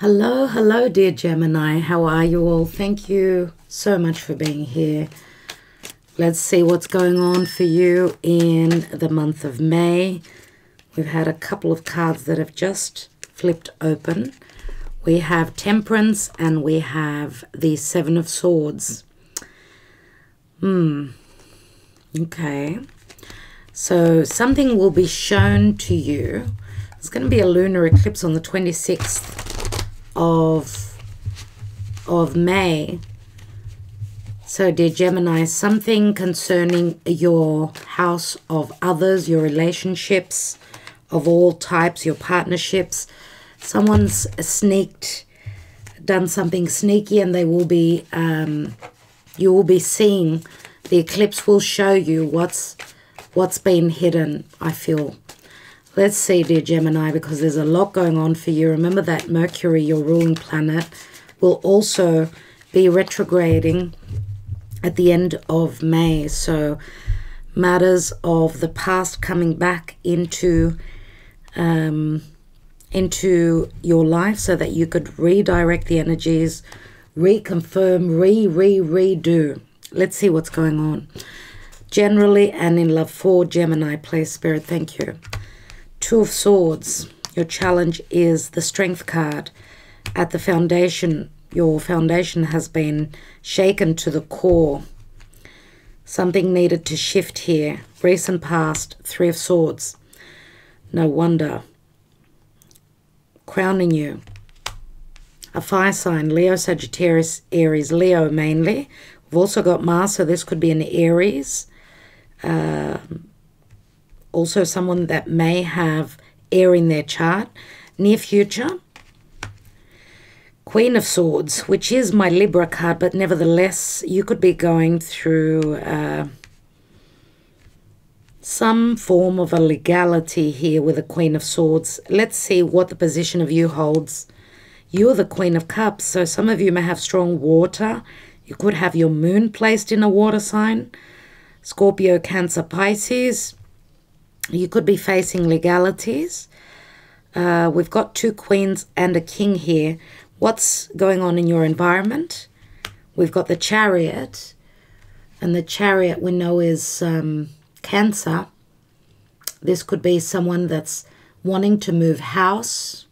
Hello, hello, dear Gemini. How are you all? Thank you so much for being here. Let's see what's going on for you in the month of May. We've had a couple of cards that have just flipped open. We have Temperance and we have the Seven of Swords. Okay. So something will be shown to you. There's going to be a lunar eclipse on the 26th of May. So dear Gemini, something concerning your house of others, your relationships of all types, your partnerships. Someone's done something sneaky, and they will be you will be seeing, the eclipse will show you what's been hidden, I feel. Let's see, dear Gemini, because there's a lot going on for you. Remember that Mercury, your ruling planet, will also be retrograding at the end of May. So matters of the past coming back into your life so that you could redirect the energies, reconfirm, redo. Let's see what's going on. Generally and in love for Gemini, please, Spirit, thank you. Two of Swords. Your challenge is the Strength card. At the foundation, your foundation has been shaken to the core. Something needed to shift here. Recent past, Three of Swords. No wonder. Crowning you. A fire sign, Leo, Sagittarius, Aries, Leo mainly. We've also got Mars, so this could be an Aries. Also someone that may have air in their chart. Near future. Queen of Swords, which is my Libra card, but nevertheless, you could be going through some form of a legality here with the Queen of Swords. Let's see what the position of you holds. You're the Queen of Cups, so some of you may have strong water. You could have your moon placed in a water sign. Scorpio, Cancer, Pisces. You could be facing legalities. We've got two queens and a king here. What's going on in your environment? We've got the Chariot. And the Chariot we know is Cancer. This could be someone that's wanting to move house.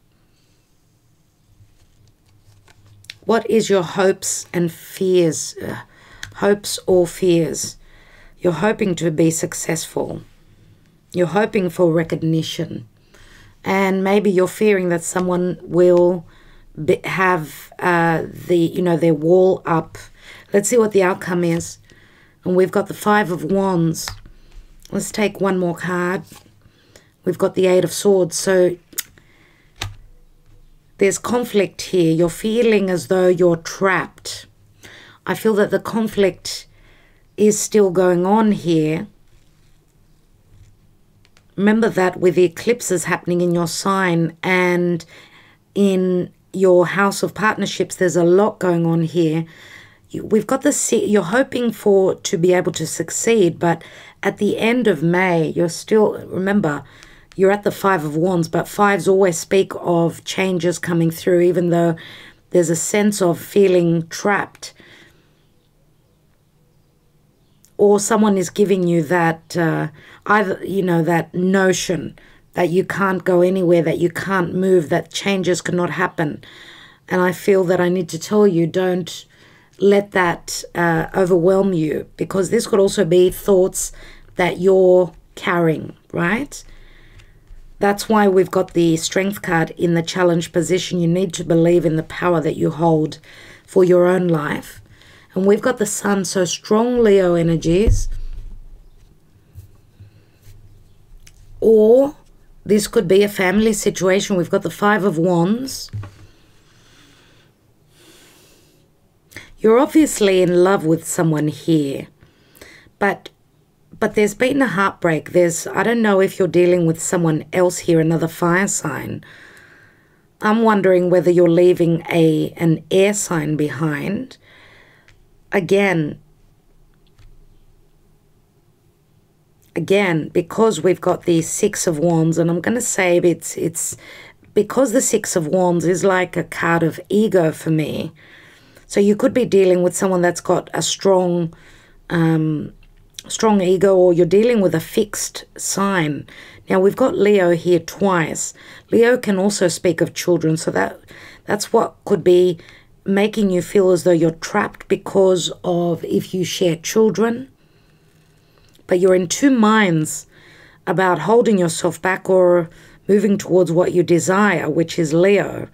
What is your hopes and fears? Hopes or fears? You're hoping to be successful. You're hoping for recognition. And maybe you're fearing that someone will have their wall up. Let's see what the outcome is. And we've got the Five of Wands. Let's take one more card. We've got the Eight of Swords. So there's conflict here. You're feeling as though you're trapped. I feel that the conflict is still going on here. Remember that with the eclipses happening in your sign and in your house of partnerships, there's a lot going on here. We've got you're hoping to be able to succeed, but at the end of May, you're still, remember, you're at the Five of Wands, but fives always speak of changes coming through, even though there's a sense of feeling trapped. Or someone is giving you that, that notion that you can't go anywhere, that you can't move, that changes cannot happen. And I feel that I need to tell you, don't let that overwhelm you, because this could also be thoughts that you're carrying, right? That's why we've got the Strength card in the challenge position. You need to believe in the power that you hold for your own life. And we've got the Sun, so strong Leo energies. Or this could be a family situation. We've got the Five of Wands. You're obviously in love with someone here. But there's been a heartbreak. I don't know if you're dealing with someone else here, another fire sign. I'm wondering whether you're leaving an air sign behind. Again, again, because we've got the Six of Wands, and I'm going to say it's because the Six of Wands is like a card of ego for me. So you could be dealing with someone that's got a strong ego, or you're dealing with a fixed sign. Now, we've got Leo here twice. Leo can also speak of children, so that's what could be making you feel as though you're trapped because of if you share children. But you're in two minds about holding yourself back or moving towards what you desire, which is Leo.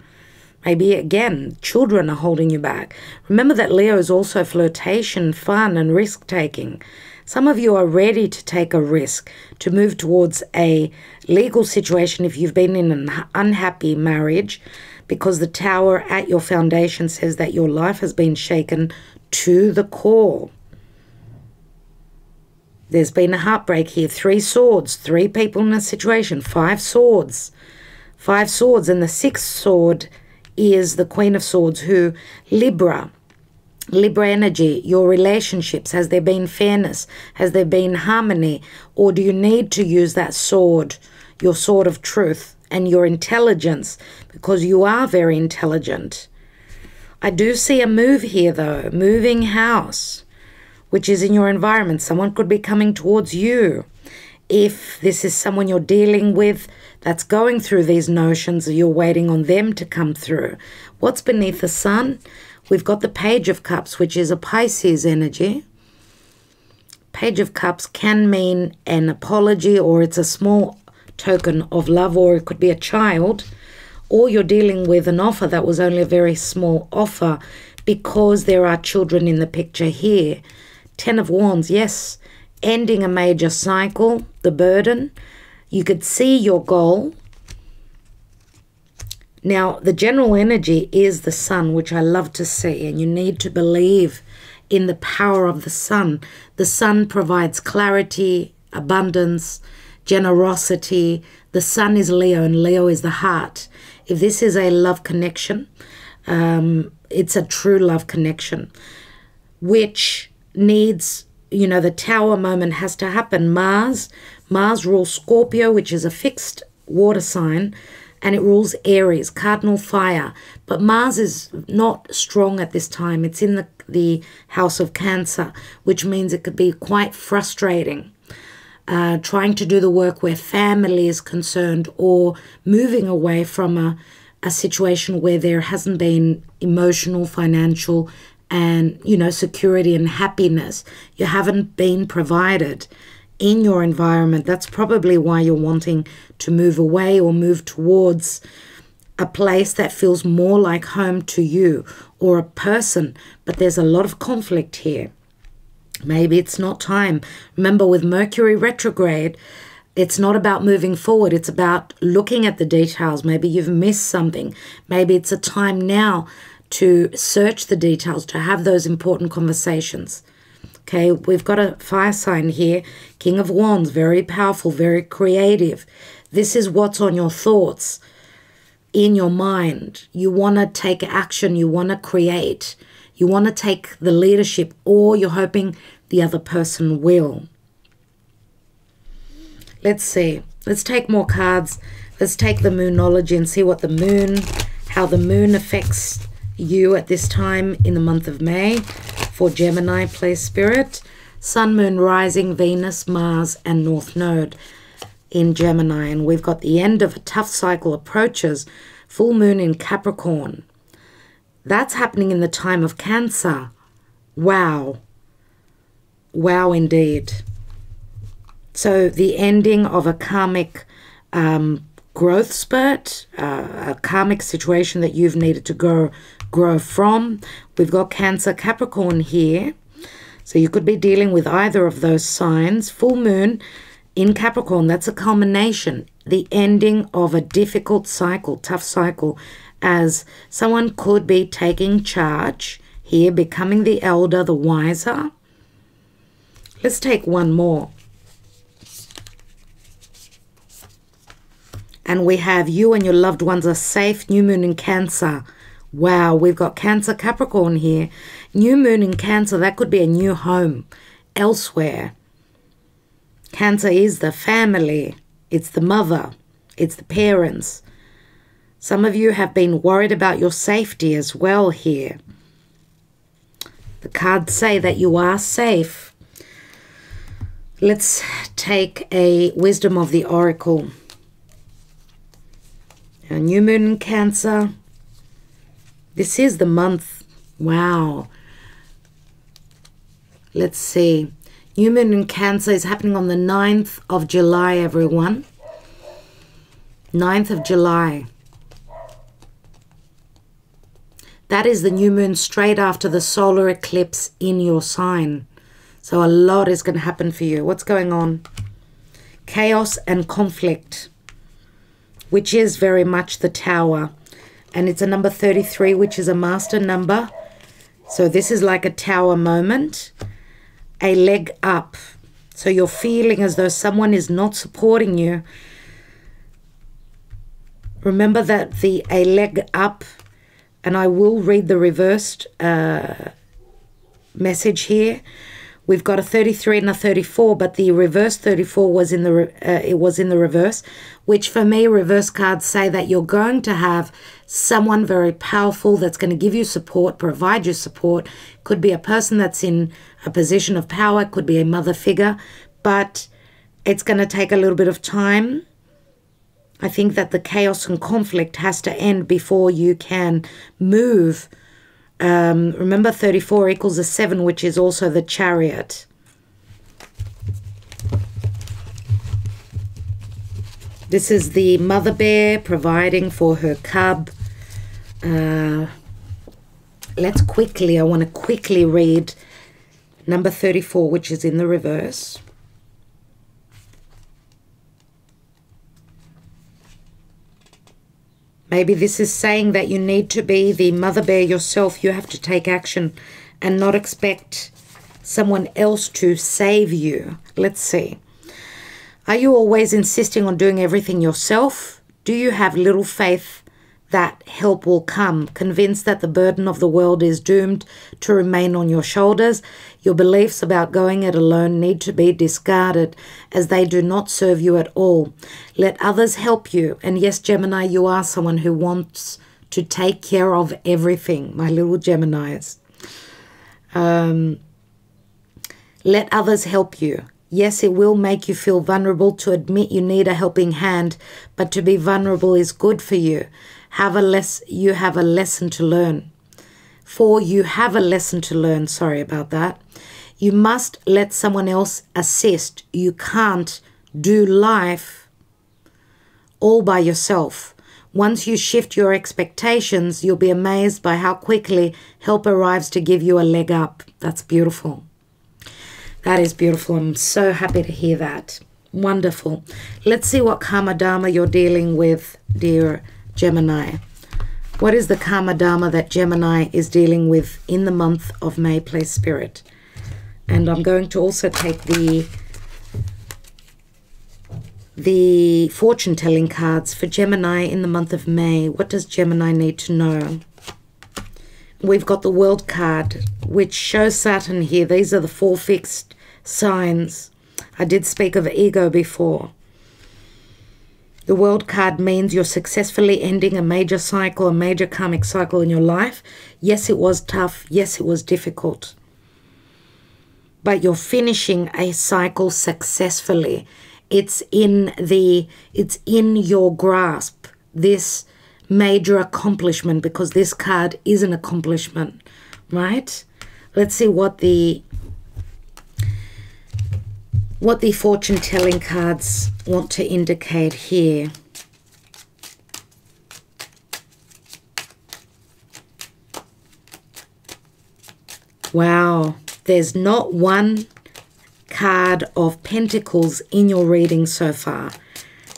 Maybe, again, children are holding you back. Remember that Leo is also flirtation, fun, and risk-taking. Some of you are ready to take a risk, to move towards a legal situation if you've been in an unhappy marriage, because the Tower at your foundation says that your life has been shaken to the core. There's been a heartbreak here. 3 swords, 3 people in a situation, 5 swords. 5 swords, and the 6th sword is the Queen of Swords, who Libra energy, your relationships. Has there been fairness? Has there been harmony? Or do you need to use that sword, your sword of truth, and your intelligence, because you are very intelligent? I do see a move here, though, moving house, which is in your environment. Someone could be coming towards you. If this is someone you're dealing with that's going through these notions, you're waiting on them to come through. What's beneath the sun? We've got the Page of Cups, which is a Pisces energy. Page of Cups can mean an apology, or it's a small token of love, or it could be a child, or you're dealing with an offer that was only a very small offer because there are children in the picture here. 10 of Wands, yes, ending a major cycle, the burden. You could see your goal. Now, the general energy is the sun, which I love to see, and you need to believe in the power of the sun. The sun provides clarity, abundance, generosity. The sun is Leo, and Leo is the heart. If this is a love connection, it's a true love connection, which needs, you know, the Tower moment has to happen. Mars rules Scorpio, which is a fixed water sign, and it rules Aries, cardinal fire. But Mars is not strong at this time. It's in the house of Cancer, which means it could be quite frustrating. Trying to do the work where family is concerned, or moving away from a situation where there hasn't been emotional, financial, and, you know, security and happiness. You haven't been provided in your environment. That's probably why you're wanting to move away or move towards a place that feels more like home to you, or a person. But there's a lot of conflict here. Maybe it's not time. Remember, with Mercury retrograde, it's not about moving forward. It's about looking at the details. Maybe you've missed something. Maybe it's a time now to search the details, to have those important conversations. Okay, we've got a fire sign here, King of Wands, very powerful, very creative. This is what's on your thoughts, in your mind. You want to take action, you want to create, you want to take the leadership, or you're hoping the other person will. Let's see. Let's take more cards. Let's take the Moonology and see what the moon, how the moon affects you at this time in the month of May. For Gemini, please, Spirit. Sun, Moon, Rising, Venus, Mars, and North Node in Gemini. And we've got the end of a tough cycle approaches. Full Moon in Capricorn. That's happening in the time of Cancer. Wow. Wow, indeed. So the ending of a karmic growth spurt, a karmic situation that you've needed to grow from. We've got Cancer, Capricorn here. So you could be dealing with either of those signs. Full Moon in Capricorn, that's a culmination, the ending of a difficult cycle, tough cycle, as someone could be taking charge here, becoming the elder, the wiser. Let's take one more. And we have you and your loved ones are safe. New Moon in Cancer. Wow, we've got Cancer, Capricorn here. New Moon in Cancer, that could be a new home elsewhere. Cancer is the family. It's the mother. It's the parents. Some of you have been worried about your safety as well here. The cards say that you are safe. Let's take a wisdom of the oracle. A new moon in Cancer. This is the month. Wow. Let's see. New moon in Cancer is happening on the 9th of July, everyone. 9th of July. That is the new moon straight after the solar eclipse in your sign. So a lot is going to happen for you. What's going on? Chaos and conflict, which is very much the Tower. And it's a number 33, which is a master number. So this is like a Tower moment. A leg up. So you're feeling as though someone is not supporting you. Remember that a leg up, and I will read the reversed message here. We've got a 33 and a 34, but the reverse 34 was in the reverse, which for me, reverse cards say that you're going to have someone very powerful that's going to give you support, provide you support. Could be a person that's in a position of power, could be a mother figure, but it's going to take a little bit of time. I think that the chaos and conflict has to end before you can move. Remember, 34 equals a 7, which is also the Chariot. This is the mother bear providing for her cub. I want to quickly read number 34, which is in the reverse. Maybe this is saying that you need to be the mother bear yourself. You have to take action and not expect someone else to save you. Let's see. Are you always insisting on doing everything yourself? Do you have little faith that help will come? Convinced that the burden of the world is doomed to remain on your shoulders? Your beliefs about going it alone need to be discarded as they do not serve you at all. Let others help you. And yes, Gemini, you are someone who wants to take care of everything, my little Geminis. Let others help you. Yes, it will make you feel vulnerable to admit you need a helping hand, but to be vulnerable is good for you. You have a lesson to learn. You have a lesson to learn. Sorry about that. You must let someone else assist. You can't do life all by yourself. Once you shift your expectations, you'll be amazed by how quickly help arrives to give you a leg up. That's beautiful. That is beautiful. I'm so happy to hear that. Wonderful. Let's see what Karma Dharma you're dealing with, dear Gemini. What is the Karma Dharma that Gemini is dealing with in the month of May, please, Spirit? And I'm going to also take the fortune-telling cards for Gemini in the month of May. What does Gemini need to know? We've got the World card, which shows Saturn here. These are the 4 fixed signs. I did speak of ego before. The World card means you're successfully ending a major cycle, a major karmic cycle in your life. Yes, it was tough. Yes, it was difficult. But you're finishing a cycle successfully. It's in your grasp, this major accomplishment, because this card is an accomplishment, right? Let's see what the fortune-telling cards want to indicate here. Wow, there's not one card of pentacles in your reading so far.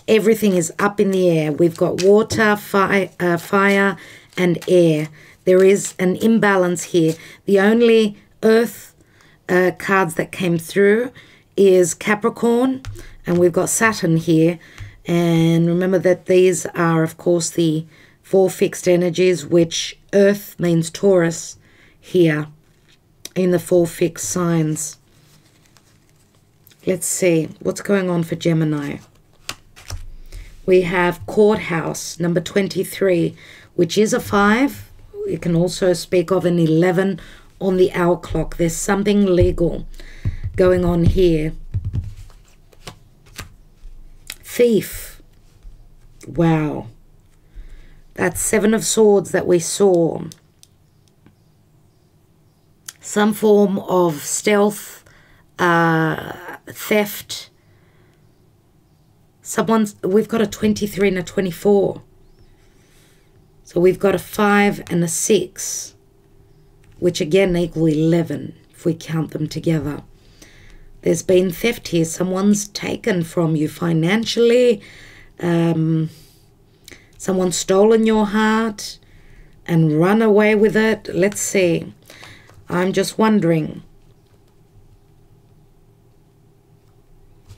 Everything is up in the air. We've got water, fire, and air. There is an imbalance here. The only earth cards that came through is Capricorn, and we've got Saturn here. And remember that these are, of course, the 4 fixed energies, which earth means Taurus here in the 4 fixed signs. Let's see what's going on for Gemini. We have courthouse, number 23, which is a 5. You can also speak of an 11 on the hour clock. There's something legal going on here. Thief. Wow. That's 7 of Swords that we saw. Some form of stealth, theft. We've got a 23 and a 24. So we've got a 5 and a 6, which again equal 11 if we count them together. There's been theft here. Someone's taken from you financially. Someone's stolen your heart and run away with it. Let's see. I'm just wondering.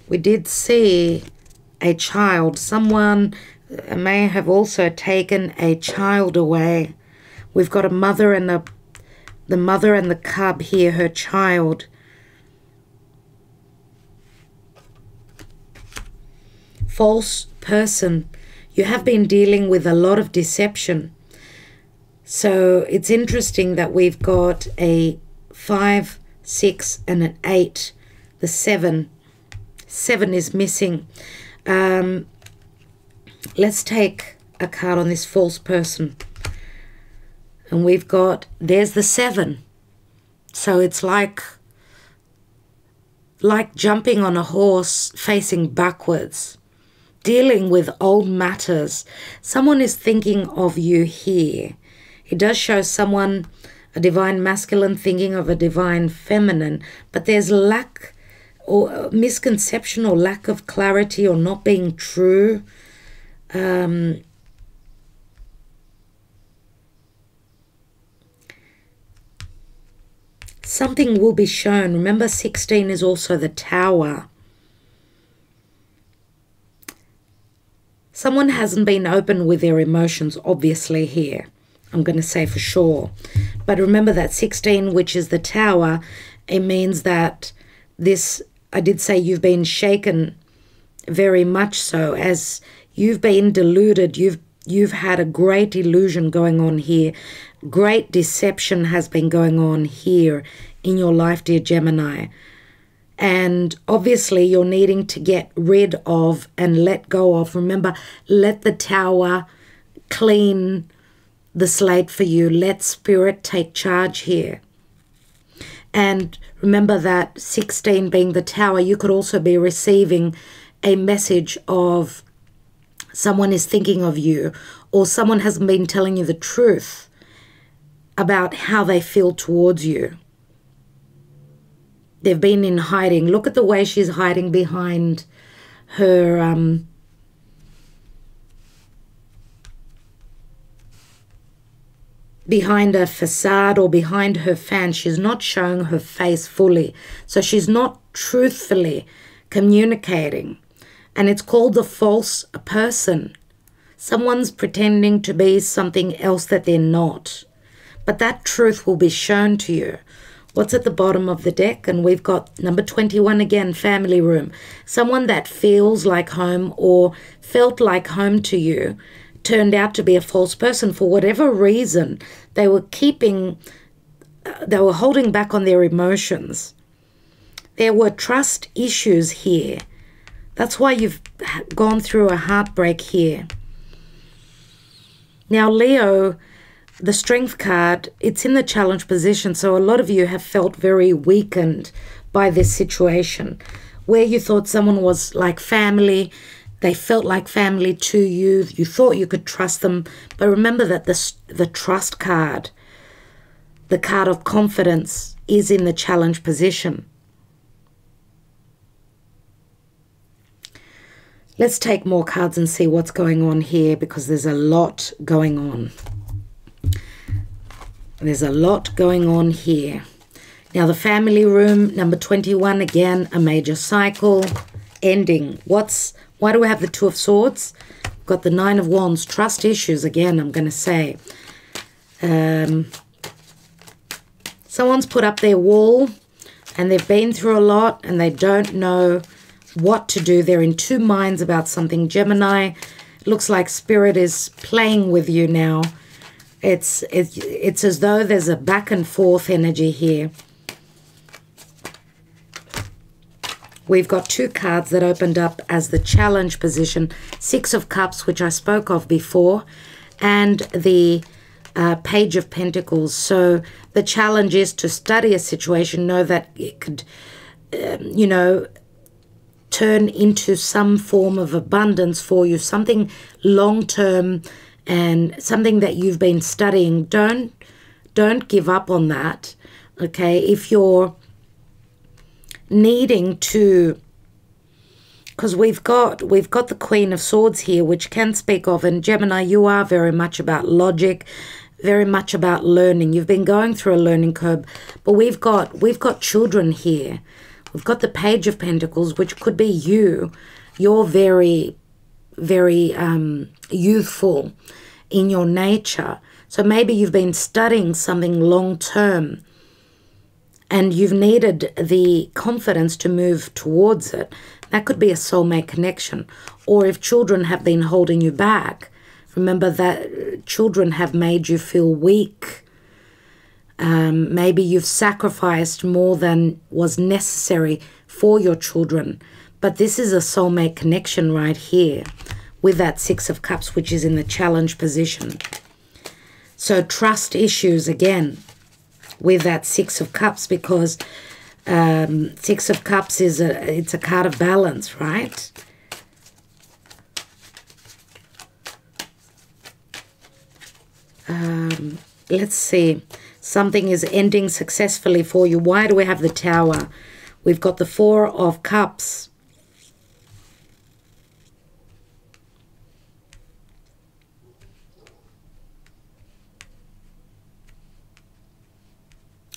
We did see a child. Someone may have also taken a child away. We've got a mother and the mother and the cub here, her child. False person. You have been dealing with a lot of deception. So it's interesting that we've got a 5, 6 and an 8. The 7. 7 is missing. Let's take a card on this false person. And we've got, there's the 7. So it's like jumping on a horse facing backwards. Dealing with old matters. Someone is thinking of you here. It does show someone, a divine masculine thinking of a divine feminine, but there's lack or misconception or lack of clarity or not being true. Something will be shown. Remember, 16 is also the Tower. Someone hasn't been open with their emotions, obviously, here. I'm going to say for sure. But remember that 16, which is the Tower, it means that this, I did say you've been shaken very much so. As you've been deluded, you've had a great illusion going on here. Great deception has been going on here in your life, dear Gemini. And obviously you're needing to get rid of and let go of. Remember, let the Tower clean the slate for you. Let Spirit take charge here. And remember that 16 being the Tower, you could also be receiving a message of someone is thinking of you, or someone hasn't been telling you the truth about how they feel towards you. They've been in hiding. Look at the way she's hiding behind her behind a facade or behind her fan. She's not showing her face fully. So she's not truthfully communicating. And it's called the false person. Someone's pretending to be something else that they're not. But that truth will be shown to you. What's at the bottom of the deck? And we've got number 21 again, family room. Someone that feels like home or felt like home to you turned out to be a false person for whatever reason. They were holding back on their emotions. There were trust issues here. That's why you've gone through a heartbreak here. Now, Leo, the Strength card, it's in the challenge position. So a lot of you have felt very weakened by this situation where you thought someone was like family. They felt like family to you. You thought you could trust them. But remember that the trust card, the card of confidence, is in the challenge position. Let's take more cards and see what's going on here, because there's a lot going on. There's a lot going on here. Now, the family room, number 21, again, a major cycle, ending. Why do we have the Two of Swords? Got the Nine of Wands, trust issues, again, I'm going to say. Someone's put up their wall and they've been through a lot and they don't know what to do. They're in two minds about something. Gemini, it looks like Spirit is playing with you now. It's as though there's a back and forth energy here. We've got two cards that opened up as the challenge position. Six of Cups, which I spoke of before, and the Page of Pentacles. So the challenge is to study a situation, know that it could, you know, turn into some form of abundance for you, something long-term and something that you've been studying. Don't give up on that, okay? If you're needing to, because we've got the Queen of Swords here, which can speak of, and Gemini, you are very much about logic, very much about learning. You've been going through a learning curve, but we've got children here. We've got the Page of Pentacles, which could be you. You're very, very youthful in your nature. So maybe you've been studying something long term and you've needed the confidence to move towards it. That could be a soulmate connection. Or if children have been holding you back, remember that children have made you feel weak. Maybe you've sacrificed more than was necessary for your children. But this is a soulmate connection right here with that Six of Cups, which is in the challenge position. So trust issues again with that Six of Cups, because Six of Cups is it's a card of balance, right? Let's see. Something is ending successfully for you. Why do we have the Tower? We've got the Four of Cups.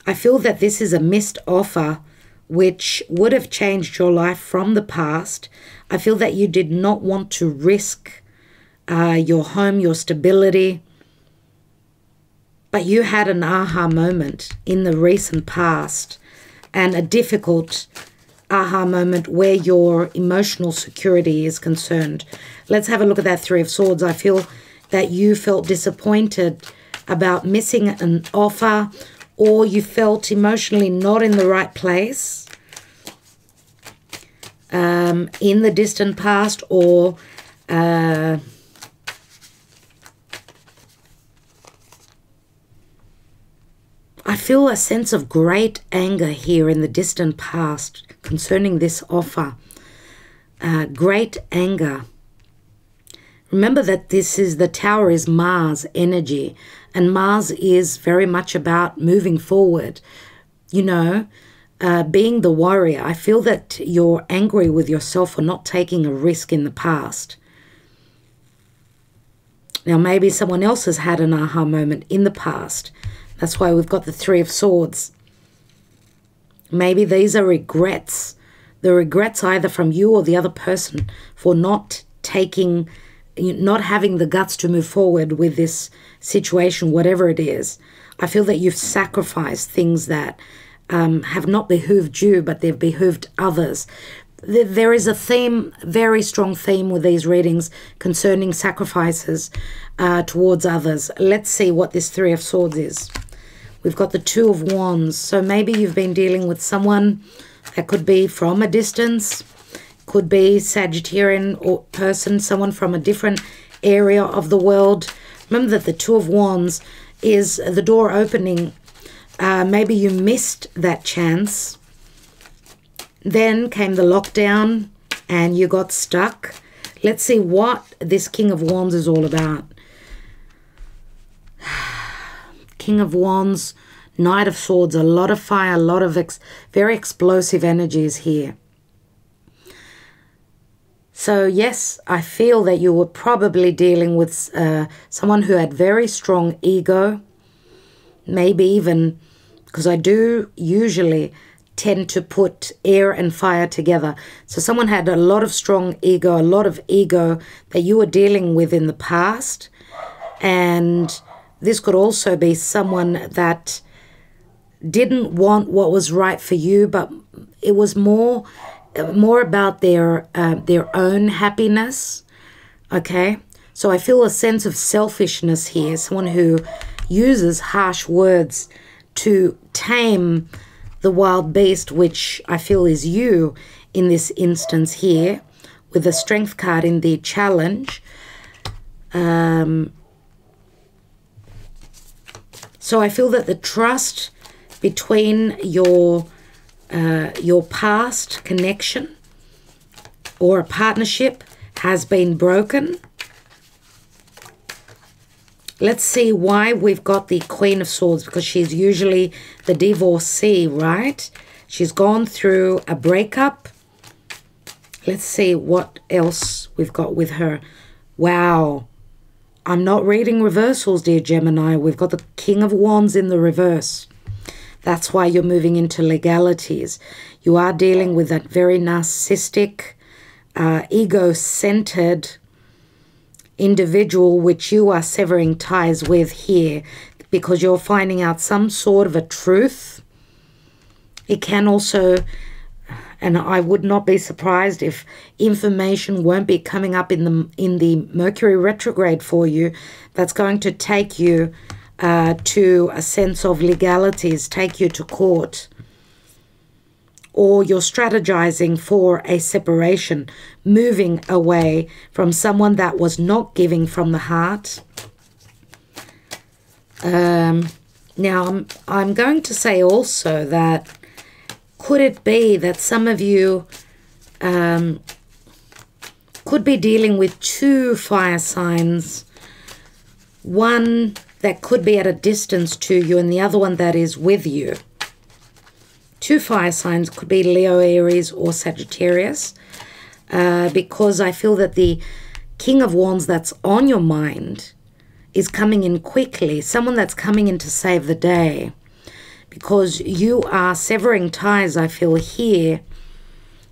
I feel that this is a missed offer which would have changed your life from the past. I feel that you did not want to risk your home, your stability, but you had an aha moment in the recent past, and a difficult aha moment where your emotional security is concerned. Let's have a look at that Three of Swords. I feel that you felt disappointed about missing an offer, or you felt emotionally not in the right place in the distant past, or I feel a sense of great anger here in the distant past concerning this offer. Great anger. Remember that the Tower is Mars energy, and Mars is very much about moving forward, you know, being the warrior. I feel that you're angry with yourself for not taking a risk in the past. Now, maybe someone else has had an aha moment in the past. That's why we've got the Three of Swords. Maybe these are regrets. The regrets either from you or the other person for not having the guts to move forward with this situation, whatever it is. I feel that you've sacrificed things that have not behooved you, but they've behooved others. There is a theme, very strong theme with these readings concerning sacrifices towards others. Let's see what this Three of Swords is. We've got the Two of Wands. So maybe you've been dealing with someone that could be from a distance, could be Sagittarian or person, someone from a different area of the world. Remember that the Two of Wands is the door opening. Maybe you missed that chance. Then came the lockdown and you got stuck. Let's see what this King of Wands is all about. King of Wands, Knight of Swords, a lot of fire, a lot of very explosive energies here. So yes, I feel that you were probably dealing with someone who had very strong ego. Maybe even, because I do usually tend to put air and fire together. So someone had a lot of strong ego, a lot of ego that you were dealing with in the past. And this could also be someone that didn't want what was right for you, but it was more about their own happiness. Okay, so I feel a sense of selfishness here. Someone who uses harsh words to tame the wild beast, which I feel is you in this instance here, with the Strength card in the challenge. So I feel that the trust between your past connection or a partnership has been broken. Let's see why we've got the Queen of Swords, because she's usually the divorcee, right? She's gone through a breakup. Let's see what else we've got with her. Wow. I'm not reading reversals, dear Gemini. We've got the King of Wands in the reverse. That's why you're moving into legalities. You are dealing with that very narcissistic, ego-centered individual which you are severing ties with here, because you're finding out some sort of a truth. It can also, and I would not be surprised if information won't be coming up in the Mercury retrograde for you, that's going to take you to a sense of legalities, take you to court. Or you're strategizing for a separation, moving away from someone that was not giving from the heart. Now, I'm going to say also that could it be that some of you could be dealing with two fire signs, one that could be at a distance to you and the other one that is with you. Two fire signs could be Leo, Aries, or Sagittarius, because I feel that the King of Wands that's on your mind is coming in quickly, someone that's coming in to save the day, because you are severing ties, I feel here.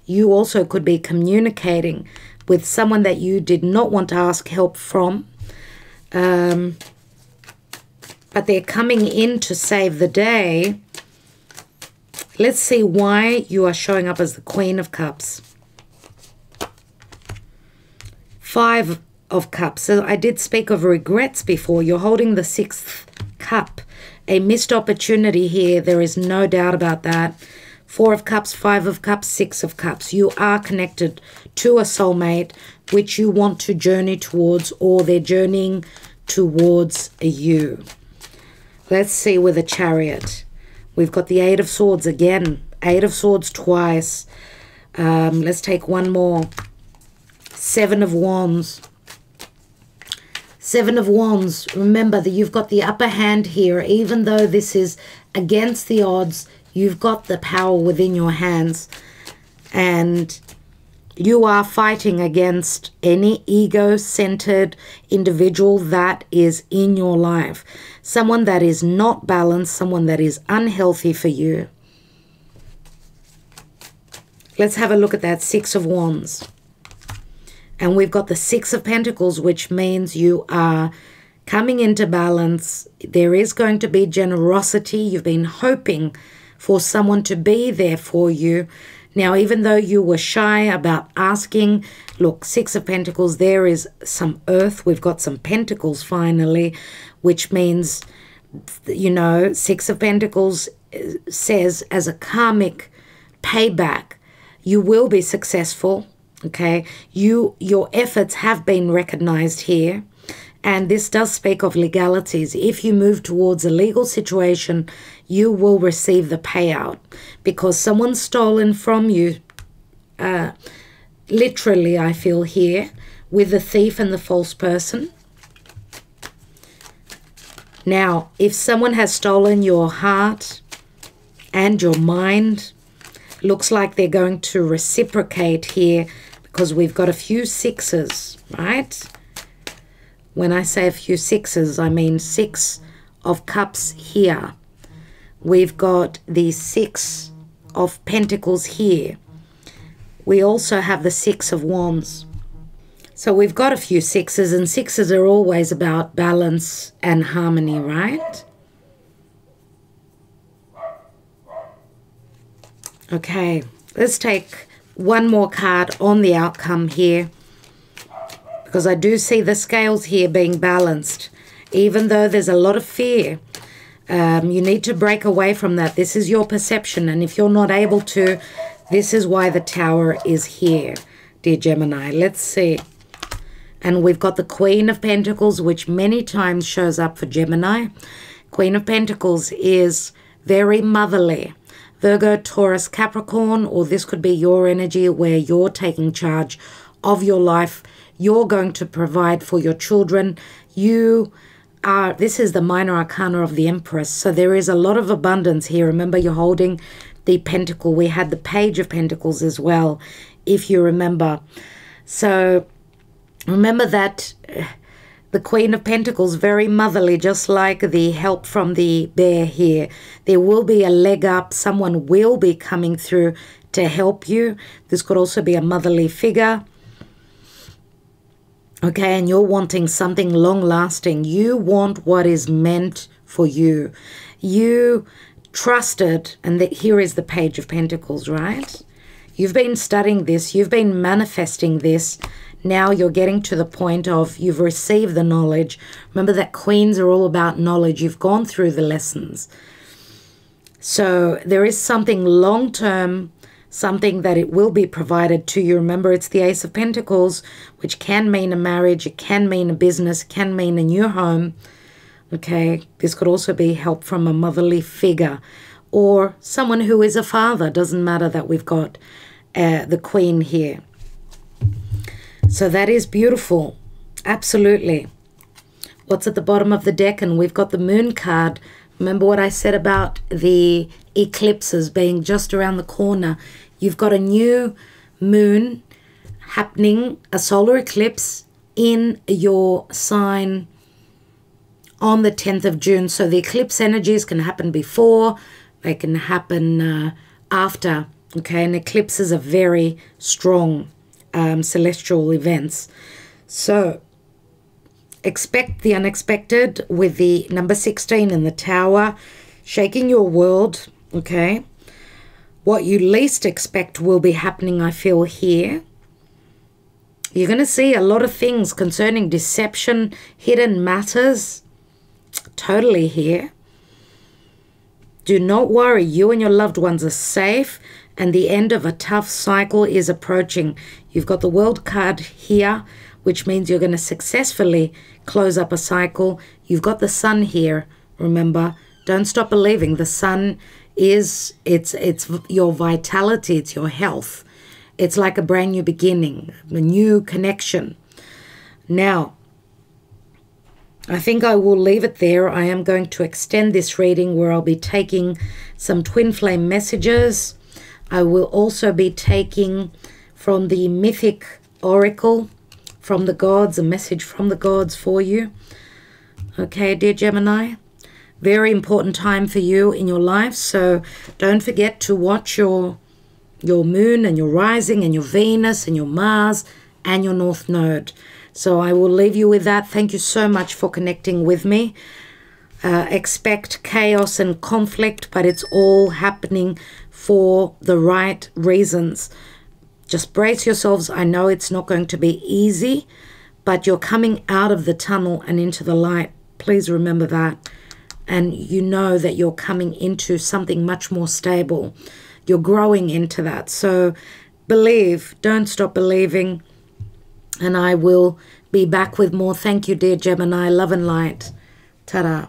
You also could be communicating with someone that you did not want to ask help from, but they're coming in to save the day. Let's see why you are showing up as the Queen of Cups. Five of Cups. So I did speak of regrets before. You're holding the sixth cup. A missed opportunity here. There is no doubt about that. Four of Cups, Five of Cups, Six of Cups. You are connected to a soulmate which you want to journey towards, or they're journeying towards you. Let's see with the Chariot. We've got the Eight of Swords again. Eight of Swords twice. Let's take one more. Seven of Wands. Seven of Wands. Remember that you've got the upper hand here. Even though this is against the odds, you've got the power within your hands. And you are fighting against any ego-centered individual that is in your life. Someone that is not balanced, someone that is unhealthy for you. Let's have a look at that Six of Wands. And we've got the Six of Pentacles, which means you are coming into balance. There is going to be generosity. You've been hoping for someone to be there for you. Now, even though you were shy about asking, look, Six of Pentacles, there is some earth. We've got some pentacles finally, which means, you know, Six of Pentacles says as a karmic payback, you will be successful, okay? Your efforts have been recognized here. And this does speak of legalities. If you move towards a legal situation, you will receive the payout because someone's stolen from you. Literally, I feel here, with the thief and the false person. Now, if someone has stolen your heart and your mind, looks like they're going to reciprocate here because we've got a few sixes, right? When I say a few sixes, I mean Six of Cups here. We've got the Six of Pentacles here. We also have the Six of Wands. So we've got a few sixes, and sixes are always about balance and harmony, right? Okay, let's take one more card on the outcome here, because I do see the scales here being balanced. Even though there's a lot of fear, you need to break away from that. This is your perception, and if you're not able to, this is why the Tower is here, dear Gemini. Let's see. And we've got the Queen of Pentacles, which many times shows up for Gemini. Queen of Pentacles is very motherly. Virgo, Taurus, Capricorn, or this could be your energy where you're taking charge of your life. You're going to provide for your children. This is the minor arcana of the Empress. So there is a lot of abundance here. Remember, you're holding the Pentacle. We had the Page of Pentacles as well, if you remember. So remember that the Queen of Pentacles, very motherly, just like the help from the Bear here. There will be a leg up. Someone will be coming through to help you. This could also be a motherly figure. Okay, and you're wanting something long-lasting. You want what is meant for you. You trusted, and here is the Page of Pentacles, right? You've been studying this. You've been manifesting this. Now you're getting to the point of you've received the knowledge. Remember that queens are all about knowledge. You've gone through the lessons. So there is something long-term, something that it will be provided to you. Remember, it's the Ace of Pentacles, which can mean a marriage, it can mean a business, it can mean a new home. Okay, this could also be help from a motherly figure or someone who is a father. Doesn't matter that we've got the Queen here. So that is beautiful. Absolutely. What's at the bottom of the deck? And we've got the Moon card. Remember what I said about the eclipses being just around the corner. You've got a new moon happening, a solar eclipse in your sign on the 10th of June. So the eclipse energies can happen before, they can happen after. Okay, and eclipses are very strong celestial events. So expect the unexpected with the number 16 in the Tower, shaking your world, okay? What you least expect will be happening, I feel, here. You're going to see a lot of things concerning deception, hidden matters, totally here. Do not worry, you and your loved ones are safe, and the end of a tough cycle is approaching. You've got the World card here, which means you're going to successfully close up a cycle. You've got the Sun here, remember. Don't stop believing. The Sun is, it's your vitality, it's your health. It's like a brand new beginning, a new connection. Now, I think I will leave it there. I am going to extend this reading where I'll be taking some twin flame messages. I will also be taking from the Mythic Oracle, from the gods, a message from the gods for you. Okay, dear Gemini, very important time for you in your life. So don't forget to watch your moon and your rising and your Venus and your Mars and your North Node. So I will leave you with that. Thank you so much for connecting with me. Expect chaos and conflict, but it's all happening for the right reasons. Just brace yourselves. I know it's not going to be easy, but you're coming out of the tunnel and into the light. Please remember that. And you know that you're coming into something much more stable. You're growing into that. So believe. Don't stop believing. And I will be back with more. Thank you, dear Gemini. Love and light. Ta-da.